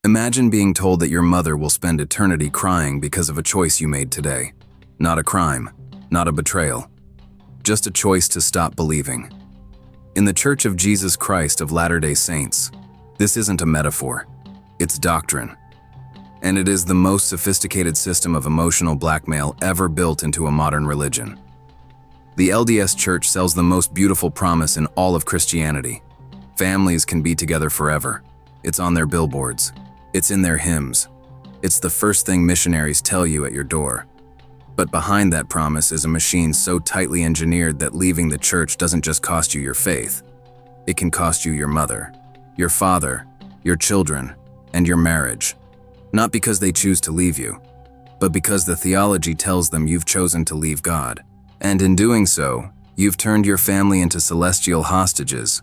Imagine being told that your mother will spend eternity crying because of a choice you made today. Not a crime, not a betrayal, just a choice to stop believing. In the Church of Jesus Christ of Latter-day Saints, this isn't a metaphor, it's doctrine. And it is the most sophisticated system of emotional blackmail ever built into a modern religion. The LDS Church sells the most beautiful promise in all of Christianity. Families can be together forever. It's on their billboards. It's in their hymns. It's the first thing missionaries tell you at your door. But behind that promise is a machine so tightly engineered that leaving the church doesn't just cost you your faith. It can cost you your mother, your father, your children, and your marriage. Not because they choose to leave you, but because the theology tells them you've chosen to leave God. And in doing so, you've turned your family into celestial hostages,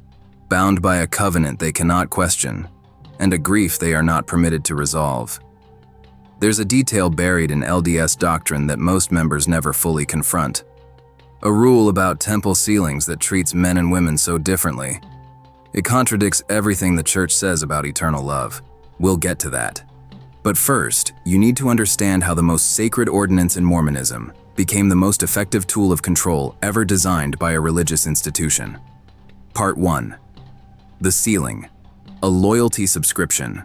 bound by a covenant they cannot question, and a grief they are not permitted to resolve. There's a detail buried in LDS doctrine that most members never fully confront. A rule about temple ceilings that treats men and women so differently. It contradicts everything the church says about eternal love. We'll get to that. But first, you need to understand how the most sacred ordinance in Mormonism became the most effective tool of control ever designed by a religious institution. Part 1. The Ceiling, a loyalty subscription.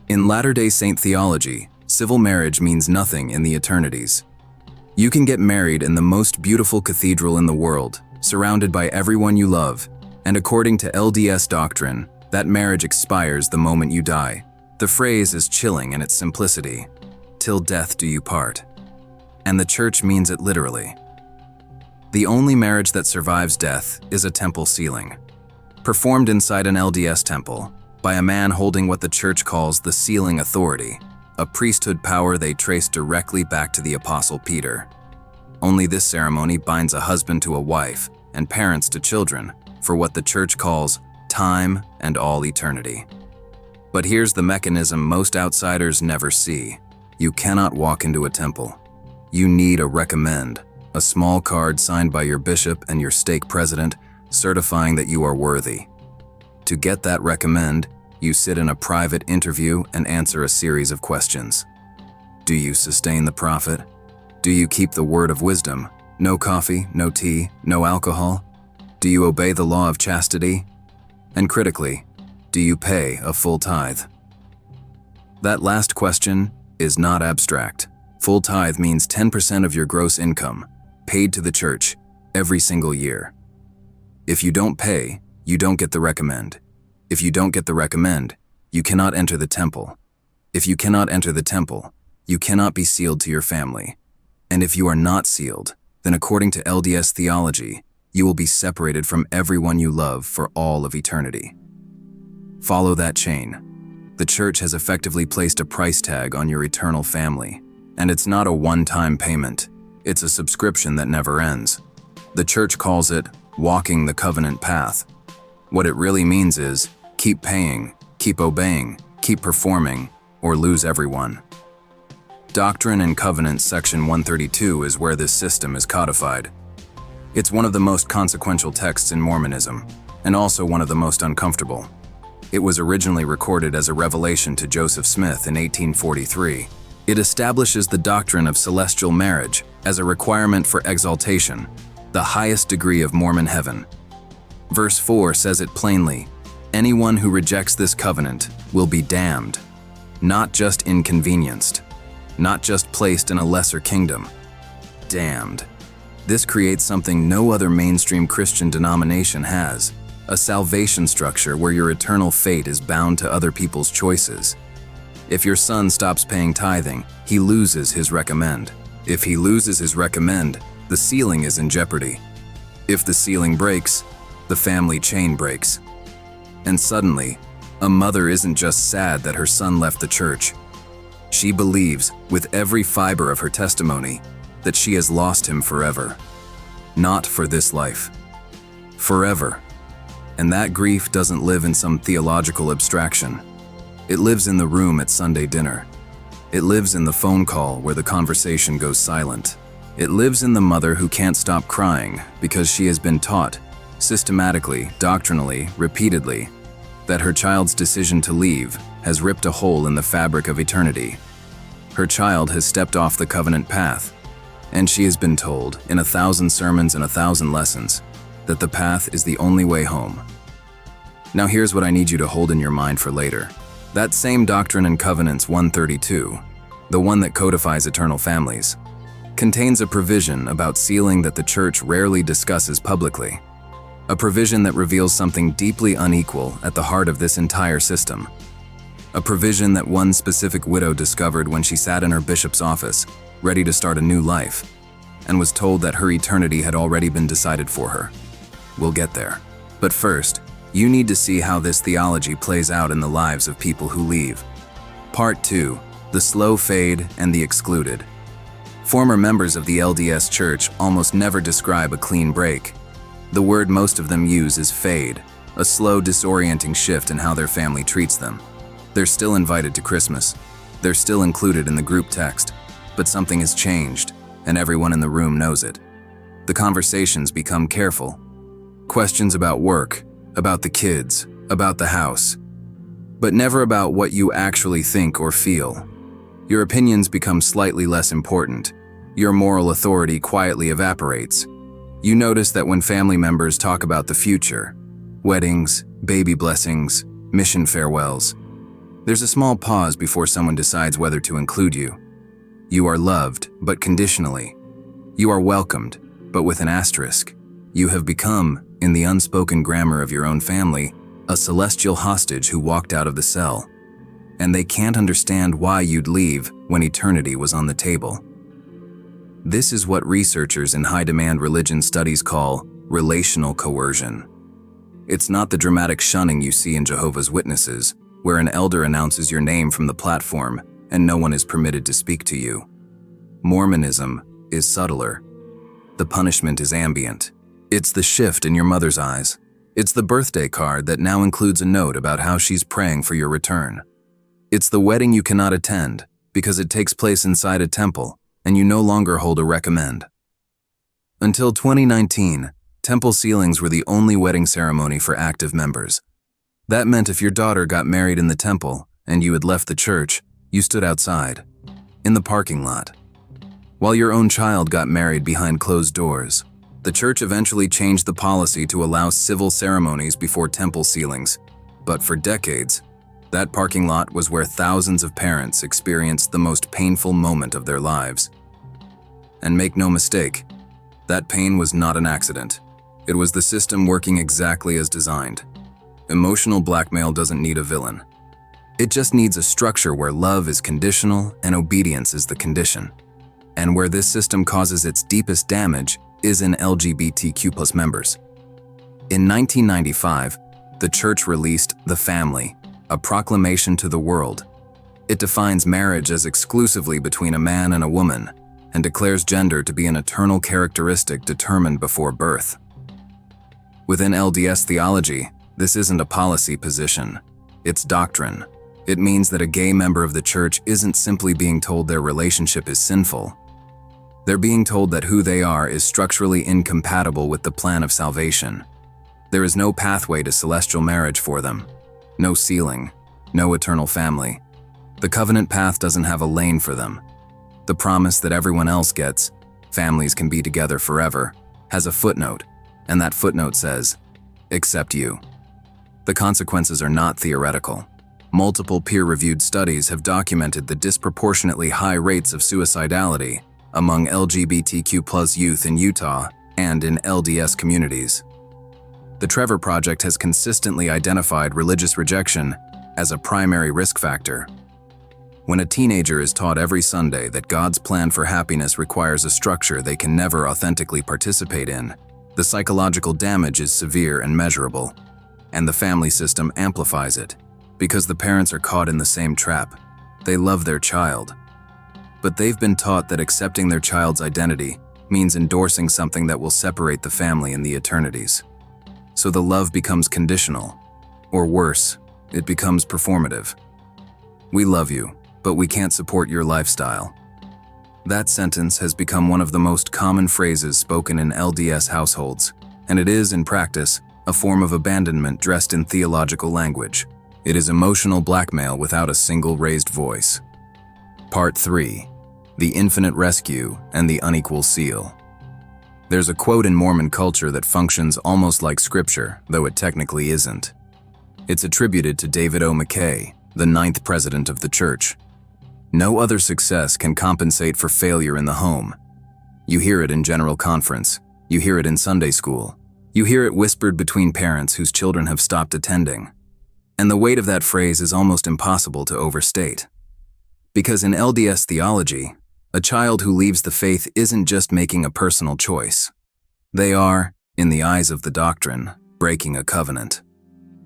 In Latter-day Saint theology, civil marriage means nothing in the eternities. You can get married in the most beautiful cathedral in the world, surrounded by everyone you love, and according to LDS doctrine, that marriage expires the moment you die. The phrase is chilling in its simplicity, "Till death do you part." And the church means it literally. The only marriage that survives death is a temple ceiling, performed inside an LDS temple by a man holding what the church calls the sealing authority, a priesthood power they trace directly back to the Apostle Peter. Only this ceremony binds a husband to a wife and parents to children for what the church calls time and all eternity. But here's the mechanism most outsiders never see. You cannot walk into a temple. You need a recommend, a small card signed by your bishop and your stake president certifying that you are worthy. To get that recommend, you sit in a private interview and answer a series of questions. Do you sustain the prophet? Do you keep the word of wisdom? No coffee, no tea, no alcohol? Do you obey the law of chastity? And critically, do you pay a full tithe? That last question is not abstract. Full tithe means 10% of your gross income, paid to the church, every single year. If you don't pay, you don't get the recommend. If you don't get the recommend, you cannot enter the temple. If you cannot enter the temple, you cannot be sealed to your family. And if you are not sealed, then according to LDS theology, you will be separated from everyone you love for all of eternity. Follow that chain. The church has effectively placed a price tag on your eternal family. And it's not a one-time payment. It's a subscription that never ends. The church calls it walking the covenant path. What it really means is keep paying, keep obeying, keep performing, or lose everyone. Doctrine and Covenants section 132 is where this system is codified. It's one of the most consequential texts in Mormonism, and also one of the most uncomfortable. It was originally recorded as a revelation to Joseph Smith in 1843. It establishes the doctrine of celestial marriage as a requirement for exaltation, the highest degree of Mormon heaven. Verse 4 says it plainly, anyone who rejects this covenant will be damned, not just inconvenienced, not just placed in a lesser kingdom, damned. This creates something no other mainstream Christian denomination has, a salvation structure where your eternal fate is bound to other people's choices. If your son stops paying tithing, he loses his recommend. If he loses his recommend, the ceiling is in jeopardy. If the ceiling breaks, the family chain breaks. And suddenly, a mother isn't just sad that her son left the church. She believes, with every fiber of her testimony, that she has lost him forever. Not for this life. Forever. And that grief doesn't live in some theological abstraction. It lives in the room at Sunday dinner. It lives in the phone call where the conversation goes silent. It lives in the mother who can't stop crying because she has been taught, systematically, doctrinally, repeatedly, that her child's decision to leave has ripped a hole in the fabric of eternity. Her child has stepped off the covenant path, and she has been told, in 1,000 sermons and 1,000 lessons, that the path is the only way home. Now here's what I need you to hold in your mind for later. That same Doctrine and Covenants 132, the one that codifies eternal families, contains a provision about sealing that the church rarely discusses publicly. A provision that reveals something deeply unequal at the heart of this entire system. A provision that one specific widow discovered when she sat in her bishop's office, ready to start a new life, and was told that her eternity had already been decided for her. We'll get there. But first, you need to see how this theology plays out in the lives of people who leave. Part 2, the slow fade and the excluded. Former members of the LDS Church almost never describe a clean break. The word most of them use is fade, a slow, disorienting shift in how their family treats them. They're still invited to Christmas. They're still included in the group text, but something has changed, and everyone in the room knows it. The conversations become careful. Questions about work, about the kids, about the house, but never about what you actually think or feel. Your opinions become slightly less important. Your moral authority quietly evaporates. You notice that when family members talk about the future, weddings, baby blessings, mission farewells, there's a small pause before someone decides whether to include you. You are loved, but conditionally. You are welcomed, but with an asterisk. You have become, in the unspoken grammar of your own family, a celestial hostage who walked out of the cell. And they can't understand why you'd leave when eternity was on the table. This is what researchers in high-demand religion studies call relational coercion. It's not the dramatic shunning you see in Jehovah's Witnesses, where an elder announces your name from the platform and no one is permitted to speak to you. Mormonism is subtler. The punishment is ambient. It's the shift in your mother's eyes. It's the birthday card that now includes a note about how she's praying for your return. It's the wedding you cannot attend because it takes place inside a temple and you no longer hold a recommend. Until 2019, temple sealings were the only wedding ceremony for active members. That meant if your daughter got married in the temple and you had left the church, you stood outside, in the parking lot. While your own child got married behind closed doors, the church eventually changed the policy to allow civil ceremonies before temple sealings. But for decades, that parking lot was where thousands of parents experienced the most painful moment of their lives. And make no mistake, that pain was not an accident. It was the system working exactly as designed. Emotional blackmail doesn't need a villain. It just needs a structure where love is conditional and obedience is the condition. And where this system causes its deepest damage is in LGBTQ+ members. In 1995, the church released The Family, a proclamation to the world. It defines marriage as exclusively between a man and a woman, and declares gender to be an eternal characteristic determined before birth. Within LDS theology, this isn't a policy position, it's doctrine. It means that a gay member of the church isn't simply being told their relationship is sinful. They're being told that who they are is structurally incompatible with the plan of salvation. There is no pathway to celestial marriage for them. No sealing, no eternal family. The covenant path doesn't have a lane for them. The promise that everyone else gets, families can be together forever, has a footnote, and that footnote says, except you. The consequences are not theoretical. Multiple peer-reviewed studies have documented the disproportionately high rates of suicidality among LGBTQ+ youth in Utah and in LDS communities. The Trevor Project has consistently identified religious rejection as a primary risk factor. When a teenager is taught every Sunday that God's plan for happiness requires a structure they can never authentically participate in, the psychological damage is severe and measurable, and the family system amplifies it because the parents are caught in the same trap. They love their child, but they've been taught that accepting their child's identity means endorsing something that will separate the family in the eternities. So the love becomes conditional, or worse, it becomes performative. We love you, but we can't support your lifestyle. That sentence has become one of the most common phrases spoken in LDS households, and it is, in practice, a form of abandonment dressed in theological language. It is emotional blackmail without a single raised voice. Part 3. The Infinite Rescue and the Unequal Seal. There's a quote in Mormon culture that functions almost like scripture, though it technically isn't. It's attributed to David O. McKay, the 9th president of the church. No other success can compensate for failure in the home. You hear it in general conference. You hear it in Sunday school. You hear it whispered between parents whose children have stopped attending. And the weight of that phrase is almost impossible to overstate. Because in LDS theology, a child who leaves the faith isn't just making a personal choice. They are, in the eyes of the doctrine, breaking a covenant.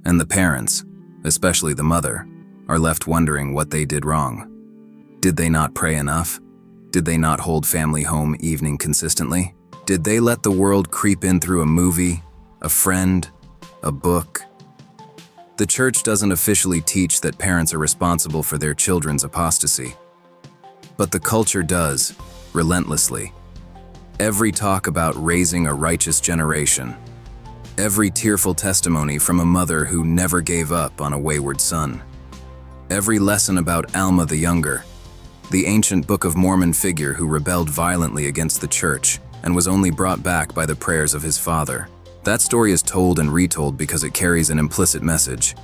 And the parents, especially the mother, are left wondering what they did wrong. Did they not pray enough? Did they not hold family home evening consistently? Did they let the world creep in through a movie, a friend, a book? The church doesn't officially teach that parents are responsible for their children's apostasy. But the culture does, relentlessly. Every talk about raising a righteous generation. Every tearful testimony from a mother who never gave up on a wayward son. Every lesson about Alma the Younger, the ancient Book of Mormon figure who rebelled violently against the church and was only brought back by the prayers of his father. That story is told and retold because it carries an implicit message.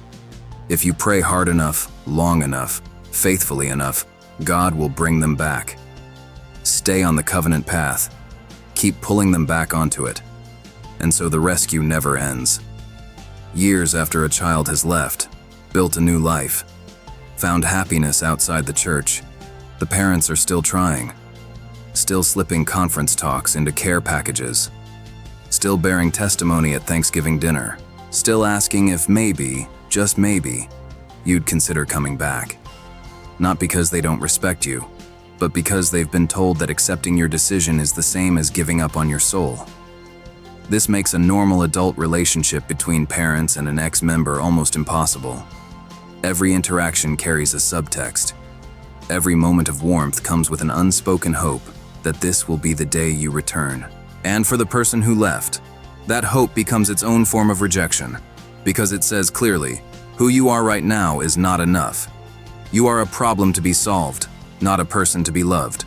If you pray hard enough, long enough, faithfully enough, God will bring them back. Stay on the covenant path. Keep pulling them back onto it. And so the rescue never ends. Years after a child has left, built a new life, found happiness outside the church, the parents are still trying. Still slipping conference talks into care packages. Still bearing testimony at Thanksgiving dinner. Still asking if maybe, just maybe, you'd consider coming back. Not because they don't respect you, but because they've been told that accepting your decision is the same as giving up on your soul. This makes a normal adult relationship between parents and an ex-member almost impossible. Every interaction carries a subtext. Every moment of warmth comes with an unspoken hope that this will be the day you return. And for the person who left, that hope becomes its own form of rejection, because it says clearly, who you are right now is not enough. You are a problem to be solved, not a person to be loved.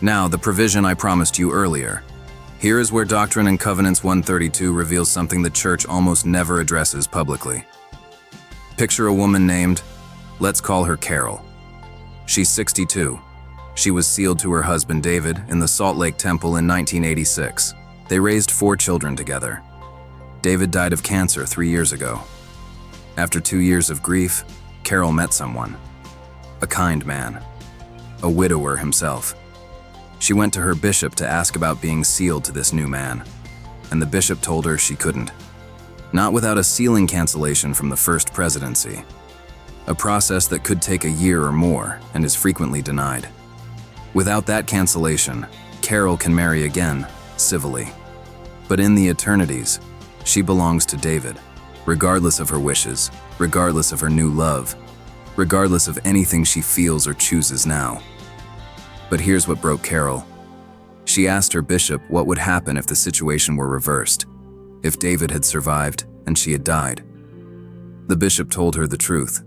Now, the provision I promised you earlier. Here is where Doctrine and Covenants 132 reveals something the church almost never addresses publicly. Picture a woman named, let's call her Carol. She's 62. She was sealed to her husband David in the Salt Lake Temple in 1986. They raised 4 children together. David died of cancer 3 years ago. After 2 years of grief, Carol met someone. A kind man. A widower himself. She went to her bishop to ask about being sealed to this new man, and the bishop told her she couldn't. Not without a sealing cancellation from the first presidency. A process that could take a year or more and is frequently denied. Without that cancellation, Carol can marry again, civilly. But in the eternities, she belongs to David, regardless of her wishes, regardless of her new love, regardless of anything she feels or chooses now. But here's what broke Carol. She asked her bishop what would happen if the situation were reversed, if David had survived and she had died. The bishop told her the truth.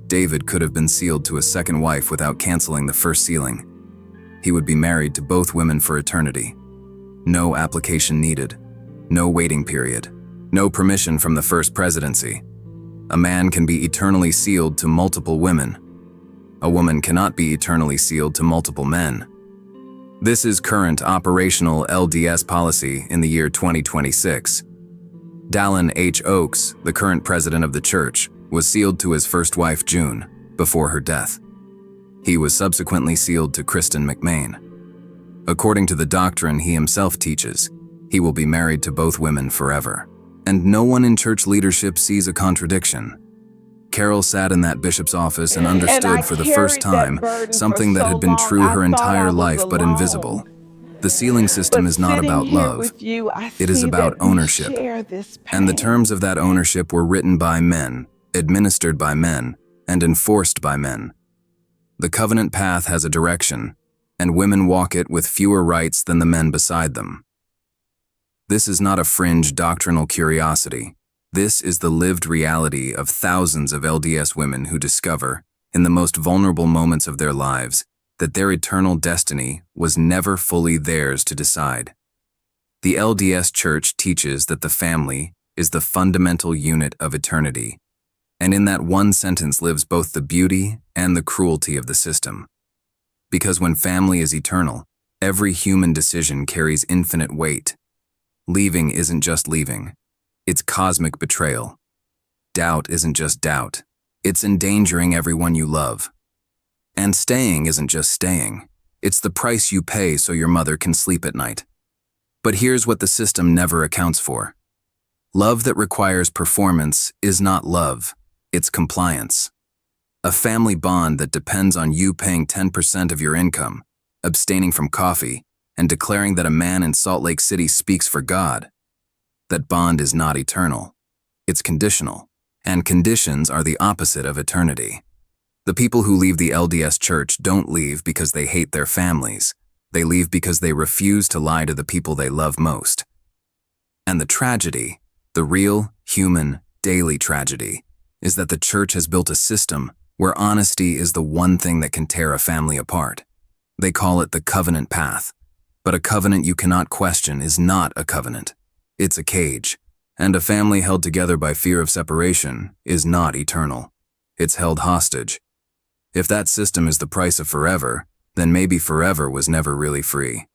David could have been sealed to a second wife without canceling the first sealing. He would be married to both women for eternity. No application needed. No waiting period. No permission from the first presidency. A man can be eternally sealed to multiple women. A woman cannot be eternally sealed to multiple men. This is current operational LDS policy in the year 2026. Dallin H. Oaks, the current president of the church, was sealed to his first wife June, before her death. He was subsequently sealed to Kristen McMain. According to the doctrine he himself teaches, he will be married to both women forever. And no one in church leadership sees a contradiction. Carol sat in that bishop's office and understood for the first time something that had been true her entire life but invisible. The sealing system is not about love. It is about ownership. And the terms of that ownership were written by men, administered by men, and enforced by men. The covenant path has a direction, and women walk it with fewer rights than the men beside them. This is not a fringe doctrinal curiosity. This is the lived reality of thousands of LDS women who discover, in the most vulnerable moments of their lives, that their eternal destiny was never fully theirs to decide. The LDS Church teaches that the family is the fundamental unit of eternity, and in that one sentence lives both the beauty and the cruelty of the system. Because when family is eternal, every human decision carries infinite weight. Leaving isn't just leaving, it's cosmic betrayal. Doubt isn't just doubt, it's endangering everyone you love. And staying isn't just staying, it's the price you pay so your mother can sleep at night. But here's what the system never accounts for. Love that requires performance is not love, it's compliance. A family bond that depends on you paying 10% of your income, abstaining from coffee, and declaring that a man in Salt Lake City speaks for God. That bond is not eternal. It's conditional, and conditions are the opposite of eternity. The people who leave the LDS Church don't leave because they hate their families. They leave because they refuse to lie to the people they love most. And the tragedy, the real, human, daily tragedy, is that the church has built a system where honesty is the one thing that can tear a family apart. They call it the covenant path. But a covenant you cannot question is not a covenant. It's a cage. And a family held together by fear of separation is not eternal. It's held hostage. If that system is the price of forever, then maybe forever was never really free.